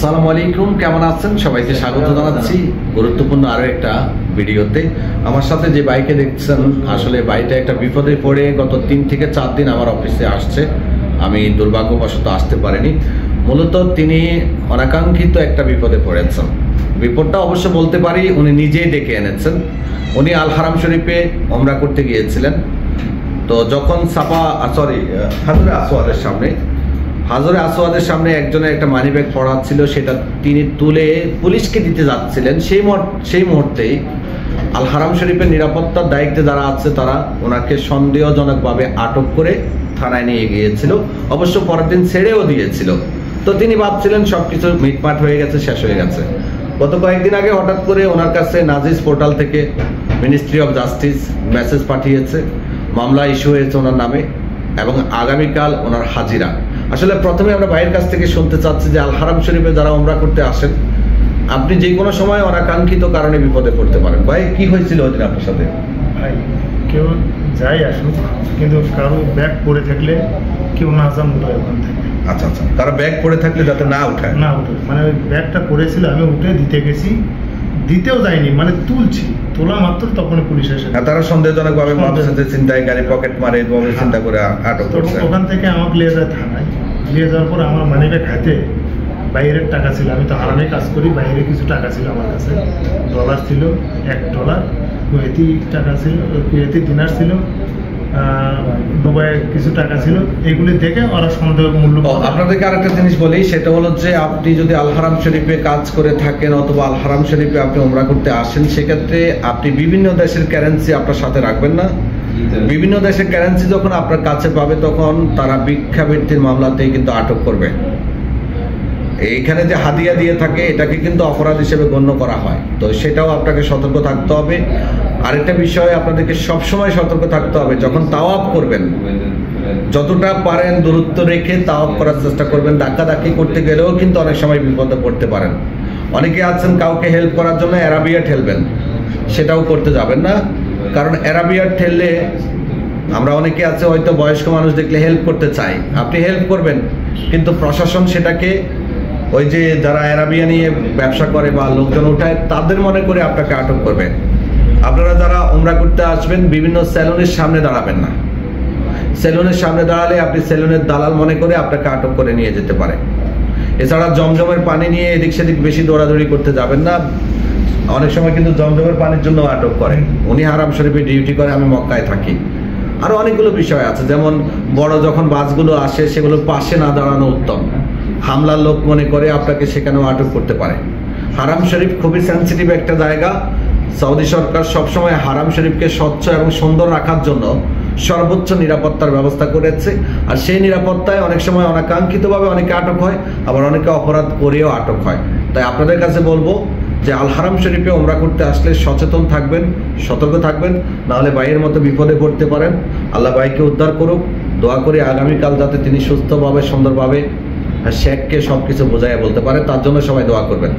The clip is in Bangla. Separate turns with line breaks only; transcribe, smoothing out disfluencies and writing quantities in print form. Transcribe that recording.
আসসালামু আলাইকুম, কেমন আছেন? সবাইকে স্বাগত জানাচ্ছি গুরুত্বপূর্ণ আরো একটা ভিডিওতে। আমার সাথে যে বাইকে দেখছেন, আসলে বাইকটা একটা বিপদে পড়ে গত 3 থেকে 4 দিন আমার অফিসে আসছে। আমি দুর্ভাগ্যবশত আসতে পারিনি। মূলত তিনি অনাকাঙ্ক্ষিত একটা বিপদে পড়েছেন। বিপদটা অবশ্য বলতে পারি উনি নিজেই ডেকে এনেছেন। উনি আল হারাম শরীফে ওমরা করতে গিয়েছিলেন। তো যখন হাজরে আসওয়াদের সামনে একজনের একটা মানি ব্যাগ পড়া ছিল, সেটা তিনি তুলে পুলিশকে দিতে যাচ্ছিলেন। সেই মুহূর্তেই আল হারাম শরীফের নিরাপত্তার দায়িত্বে যারা আছে তারা ওনাকে সন্দেহজনকভাবে আটক করে থানায় নিয়ে গিয়েছিল। অবশ্য পরের দিন ছেড়েও দিয়েছিল। তো তিনি ভাবছিলেন সবকিছু মিটমাট হয়ে গেছে, শেষ হয়ে গেছে। গত কয়েকদিন আগে হঠাৎ করে ওনার কাছে নাজিস পোর্টাল থেকে মিনিস্ট্রি অফ জাস্টিস মেসেজ পাঠিয়েছে, মামলা ইস্যু হয়েছে ওনার নামে এবং আগামীকাল ওনার হাজিরা। আসলে প্রথমে আমরা ভাইয়ের কাছ থেকে শুনতে চাচ্ছি যে আল হারাম শরীফে যারা ওমরা করতে আসেন, আপনি যে কোনো সময় অনাকাঙ্ক্ষিত কারণে বিপদে পড়তে পারেন। ভাই, কি হয়েছিল ওই দিন আপনার সাথে?
ভাই, কেউ যাই আসুক, কিন্তু কারো ব্যাগ পড়ে থাকলে কেউ না যান উঠায় ওখান থেকে।
আচ্ছা, কারো ব্যাগ পড়ে থাকলে যাতে না উঠায়,
মানে ওই ব্যাগটা পড়েছিল, আমি উঠে দিতে গেছি, দিতেও যাইনি, মানে তুলছি, তোলা মাত্র তখন পুলিশ এসে
তারা সন্দেহজনক ভাবে চিন্তায় গাড়ি পকেট মারে চিন্তা করে আটক করছে।
ওখান থেকে আমাকে নিয়ে যায় থানায়। নিয়ে যাওয়ার পর আমার মানি ব্যাগ হাতে বাইরের টাকা ছিল, আমি তো হারামে কাজ করি, বাইরে কিছু টাকা ছিল আমার কাছে, ডলার ছিল $1, কুয়েতি টাকা ছিল, কুয়েতি দিনার ছিল, দুবাইয়ের কিছু টাকা ছিল। এগুলি দেখে ওরা সন্দেহ মূল্য।
আপনাদেরকে আরেকটা জিনিস বলি, সেটা হলো যে আপনি যদি আল হারাম শরীফে কাজ করে থাকেন অথবা আল হারাম শরীফে আপনি ওমরা করতে আসেন, সেক্ষেত্রে আপনি বিভিন্ন দেশের কারেন্সি আপনার সাথে রাখবেন না। বিভিন্ন দেশের কারেন্সি যখন আপনার কাছে পাবে, তখন তারা ভিক্ষাবৃত্তির মামলাতেই কিন্তু আটক করবে। এইখানে যে হাদিয়া দিয়ে থাকে, এটাকে কিন্তু অপরাধ হিসেবে গণ্য করা হয়। তো সেটাও আপনাকে সতর্ক থাকতে হবে। আরেকটা বিষয়, আপনাদেরকে সবসময় সতর্ক থাকতে হবে, যখন তাওয়াফ করবেন যতটা পারেন দূরত্ব রেখে তাওয়াফ করার চেষ্টা করবেন। ধাক্কাধাক্কি করতে গেলেও কিন্তু অনেক সময় বিপদে পড়তে পারেন। অনেকে আছেন কাউকে হেল্প করার জন্য অ্যারাবিয়া ঠেলবেন, সেটাও করতে যাবেন না। কারণ অ্যারাবিয়া ঠেললে আমরা অনেকে আছে হয়তো বয়স্ক মানুষ দেখলে হেল্প করতে চাই, আপনি হেল্প করবেন, কিন্তু প্রশাসন সেটাকে ওই যে যারা অ্যারাবিয়া নিয়ে ব্যবসা করে বা লোকজন উঠায় তাদের মনে করে আপনাকে আটক করবে। আপনারা যারা ওমরা করতে আসবেন, বিভিন্ন সেলুনের সামনে দাঁড়াবেন না। সেলুনের সামনে দাঁড়ালে আপনি সেলুনের দালাল মনে করে আপনাকে আটক করে নিয়ে যেতে পারে। এছাড়া জমজমের পানি নিয়ে এদিক সেদিক বেশি দৌড়াদৌড়ি করতে যাবেন না। অনেক সময় কিন্তু জমজমের পানির জন্য আটক করে। উনি হারাম শরীফে ডিউটি করে, আমি মক্কায় থাকি। আরো অনেকগুলো বিষয় আছে, যেমন বড় যখন বাসগুলো আসে সেগুলোর পাশে না দাঁড়ানো উত্তম। হামলার লোক মনে করে আপনাকে সেখানেও আটক করতে পারে। হারাম শরীফ খুবই সেন্সিটিভ একটা জায়গা। সৌদি সরকার সবসময় হারাম শরীফকে স্বচ্ছ এবং সুন্দর রাখার জন্য সর্বোচ্চ নিরাপত্তার ব্যবস্থা করেছে। আর সেই নিরাপত্তায় অনেক সময় অনাকাঙ্ক্ষিতভাবে অনেকে আটক হয়, আবার অনেকে অপরাধ করেও আটক হয়। তাই আপনাদের কাছে বলবো যে আল হারাম শরীফে ওমরা করতে আসলে সচেতন থাকবেন, সতর্ক থাকবেন, নাহলে ভাইয়ের মতো বিপদে পড়তে পারেন। আল্লাহ ভাইকে উদ্ধার করুক। দোয়া করি আগামীকাল যাতে তিনি সুস্থভাবে সুন্দরভাবে শেখকে সবকিছু বোঝাইয়া বলতে পারে, তার জন্য সবাই দোয়া করবেন।